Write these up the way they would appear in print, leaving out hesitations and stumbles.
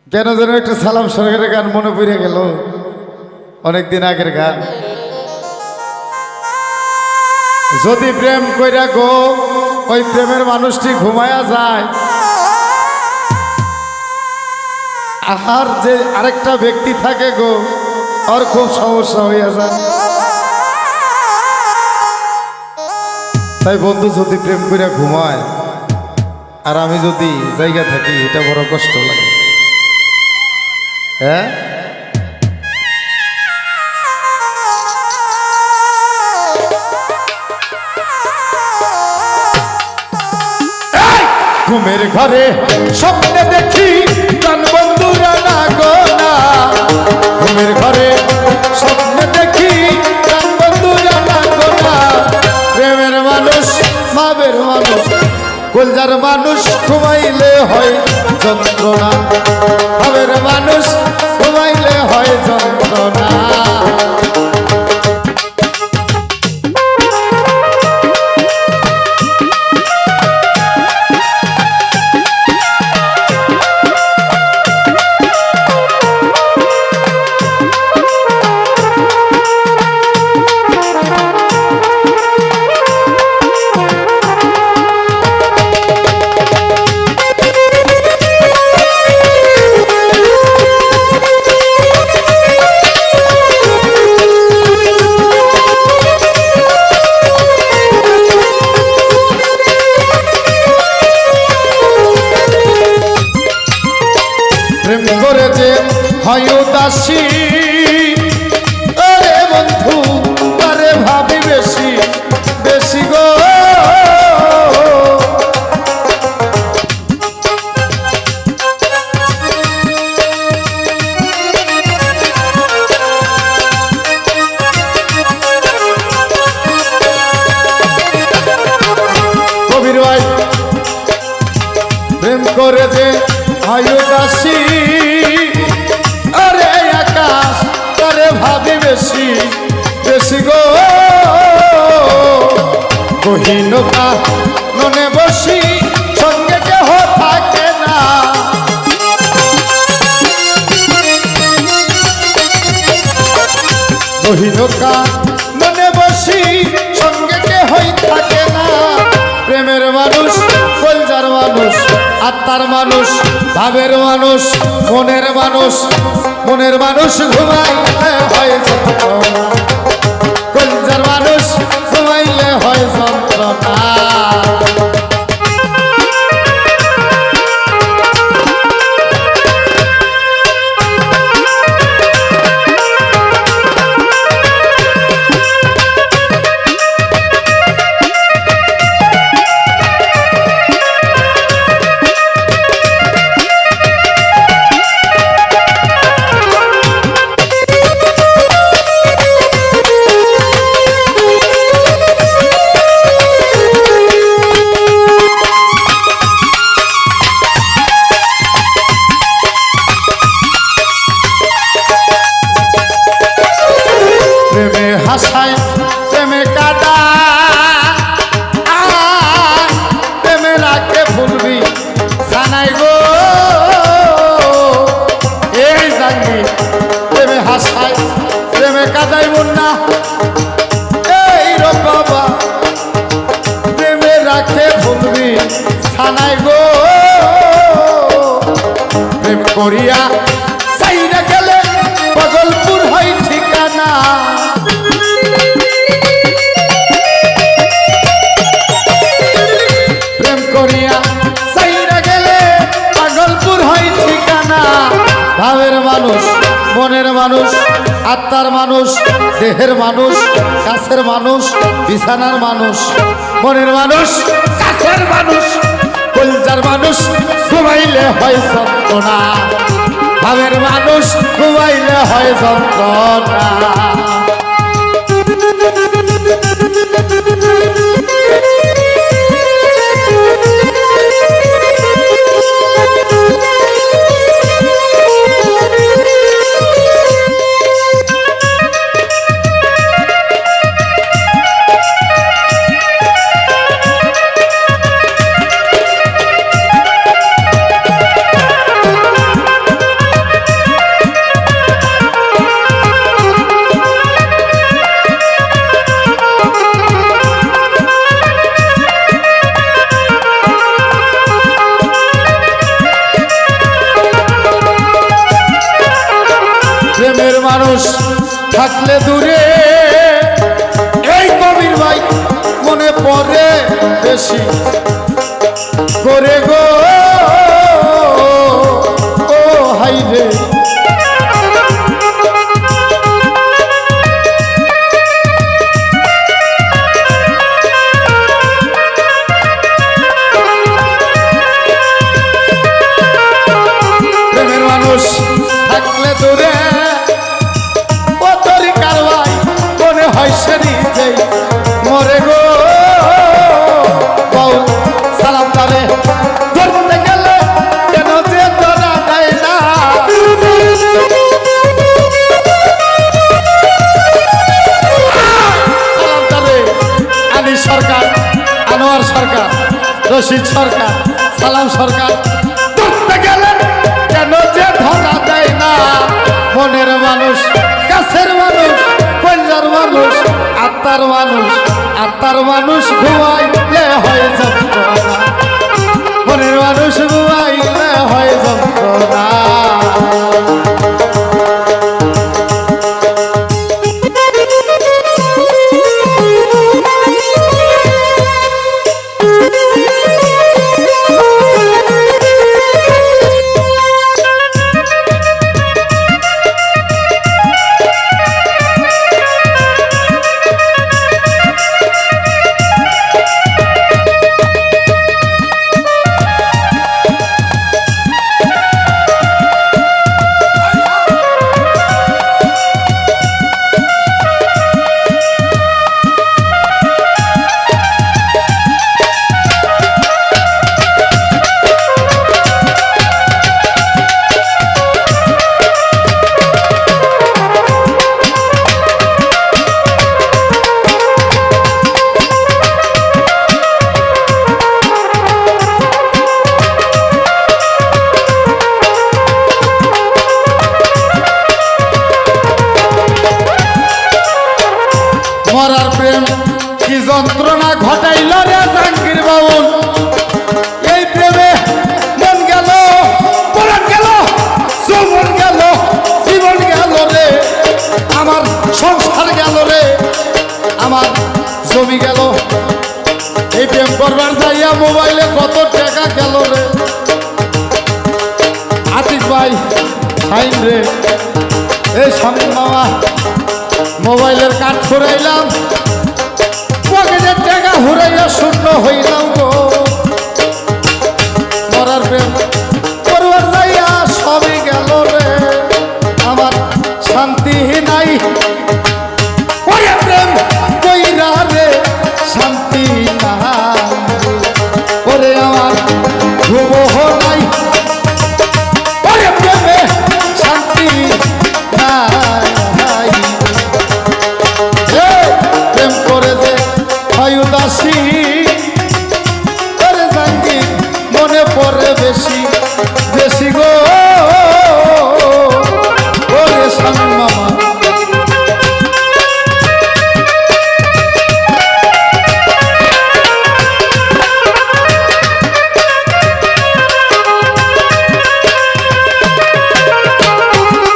কেন যেন একটা সালাম সরকারের গান মনে পড়ে গেল, অনেকদিন আগের গান। যদি প্রেম কইরা গো ওই প্রেমের মানুষটি ঘুমায়া যায়, আর যে আরেকটা ব্যক্তি থাকে গো ওর খুব সমস্যা হইয়া যায়। তাই বন্ধু যদি প্রেম কইরা ঘুমায় আর আমি যদি জায়গা থাকি, এটা বড় কষ্ট লাগে। হ্যাঁ, ঘুমের ঘরে স্বপ্নে দেখি প্রাণ বন্ধুরা না গো না, ঘুমের ঘরে স্বপ্নে দেখি প্রাণ বন্ধুরা না গো না। প্রেমের মানুষ ভাবের মানুষ কলজার মানুষ ঘুমাইলে হয় যন্ত্রণা, ভাবের মানুষ ঘুমাইলে হয় যন্ত্রণা। প্রেম করে যে হয় উদাসী, আরে বন্ধু আরে ভাবি বেশি বেশি গো। কবির ভাই প্রেম করে যে হয় উদাসী, আরে আকাশ আরে ভাবি বেশি বেশি গো। গহীনতা মনে বসি সঙ্গে কেহ থাকে না, গহীনতা মনে বসি সঙ্গে কেহই থাকে না। প্রেমের মানুষ কলজার মানুষ আত্মার মানুষ ভাবের মানুষ মনের মানুষ, মনের মানুষ ঘুমাইলে হয় যন্ত্রণা, কলজার মানুষ ঘুমাইলে হয় যন্ত্রণা। প্রেমে হাসায় প্রেমে কাদা, প্রেমে রাখে ভুলবি জানাই গো। এই জানি প্রেমে হাসায় প্রেমে কাদাই মুন্না, এই রো বাবা প্রেমে রাখে ভুলবি জানাই গো। প্রেম করিয়া সাইরা গেলে পাগলপুর হয় ঠিকানা, প্রেম করিয়া সাইরা গেলে পাগলপুর হয় ঠিকানা। ভাবের মানুষ মনের মানুষ আত্মার মানুষ দেহের মানুষ কাছের মানুষ বিছানার মানুষ, মনের মানুষ কাছের মানুষ কলজার মানুষ ঘুমাইলে হয় যন্ত্রণা, ভাবের মানুষ ঘুমাইলে হয় যন্ত্রণা। থাকলে দূরে এই কবির ভাই মনে পড়ে বেশি করে গো ও হাই রে প্রেমের মানুষ থাকলে দূরে ও তোরি কারবাই মনে হয় সে নিজেই মরে গো বউ সালাম তারে ধরতে গেলে কেন যে ধরা দেয় না সালাম তারে আলী সরকার আনোয়ার সরকার রশিদ সরকার সালাম সরকার ধরতে গেলে কেন যে ধরা দেয় না মনের মানুষ কাছের মানুষ কল্যার মানুষ আত্মার মানুষ ঘুমাইলে হয় যন্ত্রণা মনের মানুষ ঘুমাইলে হয় যন্ত্রণা মরার প্রেম কি যন্ত্রণা ঘটাইল রে জাহাঙ্গীর বাউল এই প্রেমে মন গেল পরাণ গেল যৌবন গেল জীবন গেল রে আমার সংসার গেল রে আমার জমি গেল এই প্রেম করবার যাইয়া মোবাইলে কত টাকা গেল রে আতিক ভাই সাইন রে এই স্বামী মামা মোবাইলের কাঠ ফুরাইলাম পকেটের টাকা হুরাইয়া শূন্য হইলাম গো মরার প্রেম করবার যাইয়া সবই গেল রে আমার শান্তি নাই ওরে প্রেম কইরা রে শান্তি নাই ওরে আমার ঘুমোহ নাই ওরে প্রেমে শান্তি নাই প্রেম করে যে হয় উদাসী করে জাহাঙ্গীর মনে পড়ে বেশি বেশি গো ওরে স্বামী মামা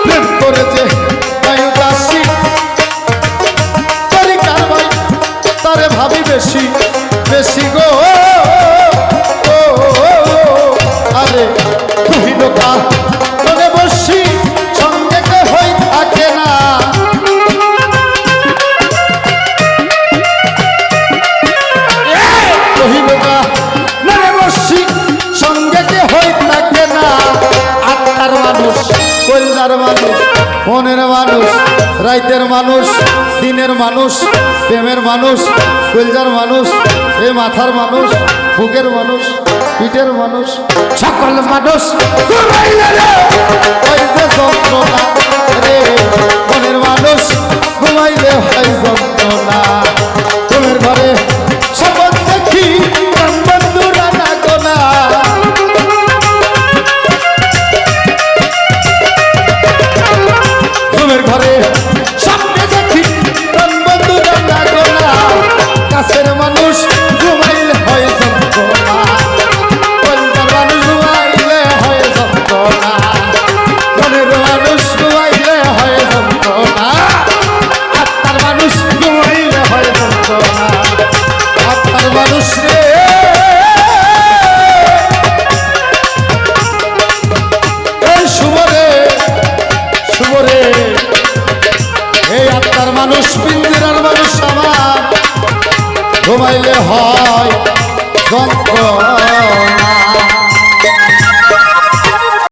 প্রেম করে যে হয় উদাসী তারে ভাবি বেশি বেশি গো আরে তুই লোকা মনে বসি সঙ্গে কে হই থাকে না তুই লোকা মনে বসি সঙ্গে কে হই থাকে না আত্মার মানুষ কল্যার মানুষ মনের মানুষ রাইতের মানুষ দিনের মানুষ প্রেমের মানুষ কলজার মানুষ এ মাথার মানুষ বুকের মানুষ পিঠের মানুষ সকল মানুষ যন্ত্রণা রে মনের মানুষ ঘুমাইলে হয় যন্ত্রণা তোমার ঘরে শপথ দেখি বন্ধুরা না গোনা তোমার ঘরে স্বপ্নে দেখি বন্ধুরা না গোনা কাছের মানুষ ঘুমাইলে হয় যন্ত্রণা মানুষ ঘুমাইলে হয় যন্ত্রণা যন্ত্রণা আত্মার মানুষ রে এই শুভরে শুভরে এই আত্মার মানুষ পিঞ্জিরার মানুষ আমার ঘুমাইলে হয় যন্ত্রণা